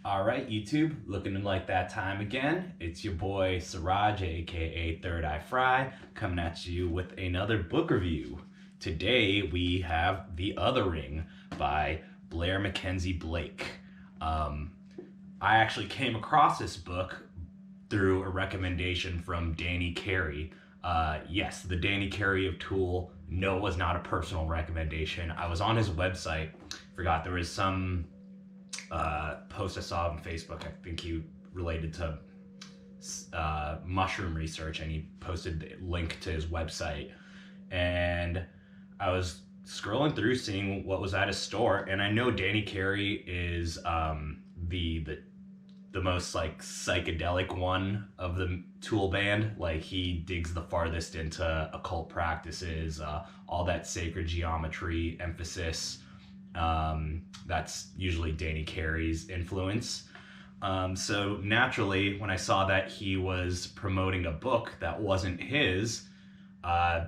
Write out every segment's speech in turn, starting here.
All right, YouTube, looking like that time again. It's your boy Siraj, aka Third Eye Fry, coming at you with another book review. Today we have The Othering by Blair Mackenzie Blake. I actually came across this book through a recommendation from Carey. Yes, the Carey of Tool. No, it was not a personal recommendation. I was on his website. Forgot there was some post I saw on Facebook. I think he related to mushroom research, and he posted the link to his website. And I was scrolling through, seeing what was at his store, and I know Carey is the most like psychedelic one of the Tool band. Like, he digs the farthest into occult practices, all that sacred geometry emphasis. That's usually Carey's influence. So naturally, when I saw that he was promoting a book that wasn't his, I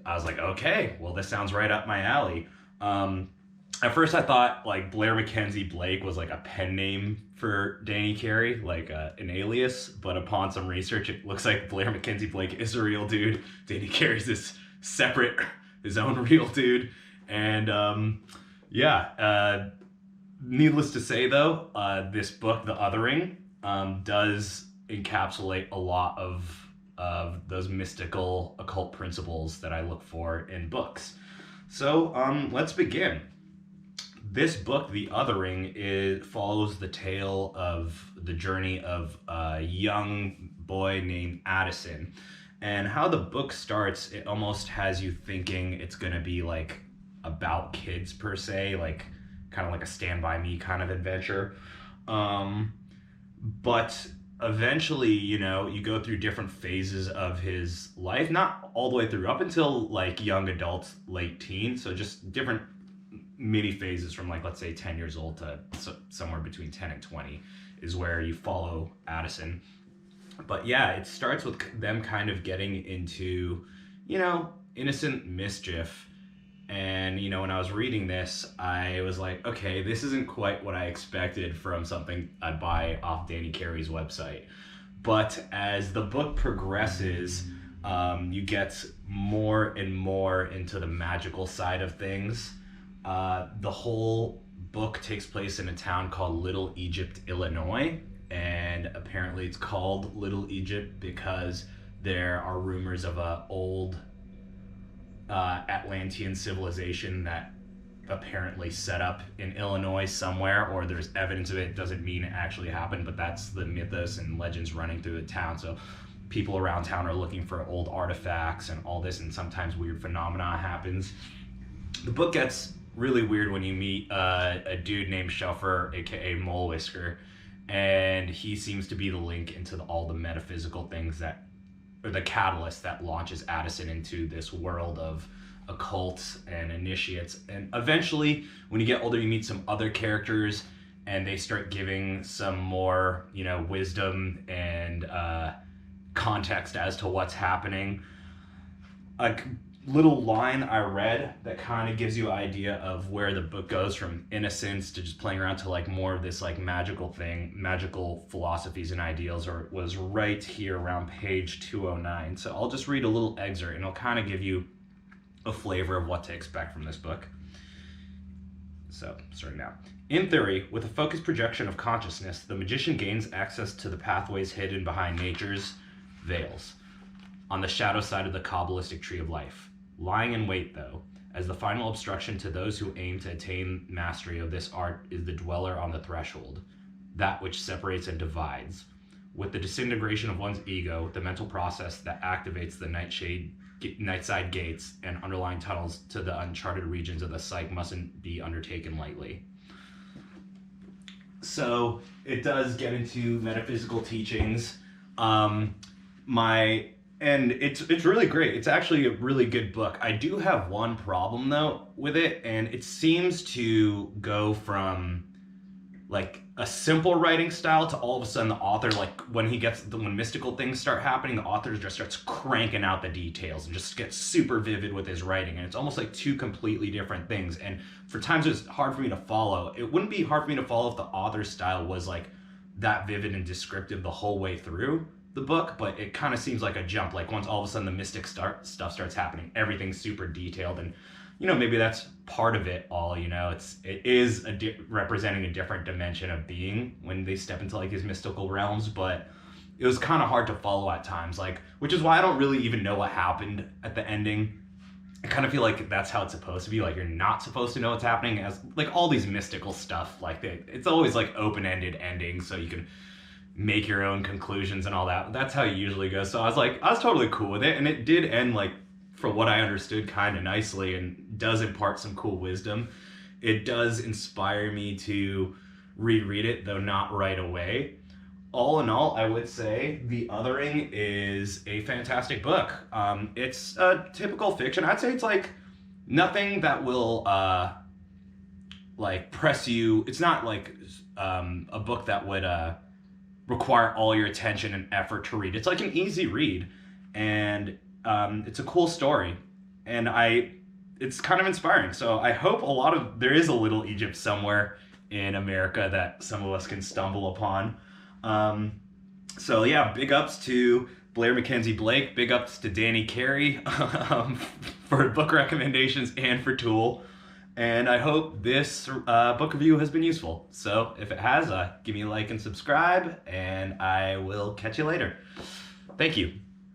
was like, okay, well, this sounds right up my alley. At first I thought like Blair Mackenzie Blake was like a pen name for Carey, like an alias, but upon some research, it looks like Blair Mackenzie Blake is a real dude. Carey's this separate, his own real dude. And needless to say though, this book, The Othering, does encapsulate a lot of those mystical occult principles that I look for in books. So let's begin. This book, The Othering, follows the tale of the journey of a young boy named Addison. And how the book starts, it almost has you thinking it's going to be like about kids per se, like kind of like a Stand By Me kind of adventure. But eventually, you go through different phases of his life, not all the way through, up until like young adults, late teens. So just different mini phases from like, let's say 10 years old to somewhere between 10 and 20 is where you follow Addison. But yeah, it starts with them kind of getting into, innocent mischief. And, when I was reading this, I was like, okay, this isn't quite what I expected from something I'd buy off Carey's website. But as the book progresses, you get more and more into the magical side of things. The whole book takes place in a town called Little Egypt, Illinois. And apparently it's called Little Egypt because there are rumors of an old Atlantean civilization that apparently set up in Illinois somewhere, or there's evidence of it. Doesn't mean it actually happened, but that's the mythos and legends running through the town. So people around town are looking for old artifacts and all this, and sometimes weird phenomena happens. The book gets really weird when you meet a dude named Shelfer, aka Mole Whisker, and he seems to be the link into all the metaphysical things or the catalyst that launches Addison into this world of occult and initiates. And eventually, when you get older, you meet some other characters, and they start giving some more, wisdom and context as to what's happening. A little line I read that kind of gives you an idea of where the book goes from innocence to just playing around to like more of this like magical philosophies and ideals, or it was right here around page 209. So I'll just read a little excerpt and it'll kind of give you a flavor of what to expect from this book. So, starting now. In theory, with a focused projection of consciousness, the magician gains access to the pathways hidden behind nature's veils, on the shadow side of the Kabbalistic tree of life. Lying in wait, though, as the final obstruction to those who aim to attain mastery of this art, is the dweller on the threshold, that which separates and divides. With the disintegration of one's ego, the mental process that activates the nightside gates and underlying tunnels to the uncharted regions of the psyche mustn't be undertaken lightly. So it does get into metaphysical teachings. And it's really great. It's actually a really good book. I do have one problem though with it, and it seems to go from like a simple writing style to all of a sudden the author, like when mystical things start happening, the author just starts cranking out the details and just gets super vivid with his writing. And it's almost like two completely different things. And for times it's hard for me to follow. It wouldn't be hard for me to follow if the author's style was like that vivid and descriptive the whole way through the book, but it kind of seems like a jump. Like once all of a sudden the mystic stuff starts happening, everything's super detailed, and maybe that's part of it all. It is representing a different dimension of being when they step into like these mystical realms, but it was kind of hard to follow at times, which is why I don't really even know what happened at the ending. I kind of feel like that's how it's supposed to be. Like, you're not supposed to know what's happening, as like all these mystical stuff. Like, it's always like open-ended endings, so you can make your own conclusions and all that. That's how it usually goes. So I was totally cool with it, and it did end, like, for what I understood, kind of nicely, and does impart some cool wisdom. It does inspire me to reread it, though not right away. All in all, I would say The Othering is a fantastic book. It's a typical fiction. I'd say it's like nothing that will like press you. It's not like a book that would require all your attention and effort to read. It's like an easy read, and it's a cool story, and it's kind of inspiring. So I hope there is a little Egypt somewhere in America that some of us can stumble upon. So yeah, big ups to Blair, Mackenzie, Blake. Big ups to Danny, Carey for book recommendations and for Tool. And I hope this book review has been useful. So if it has, give me a like and subscribe, and I will catch you later. Thank you.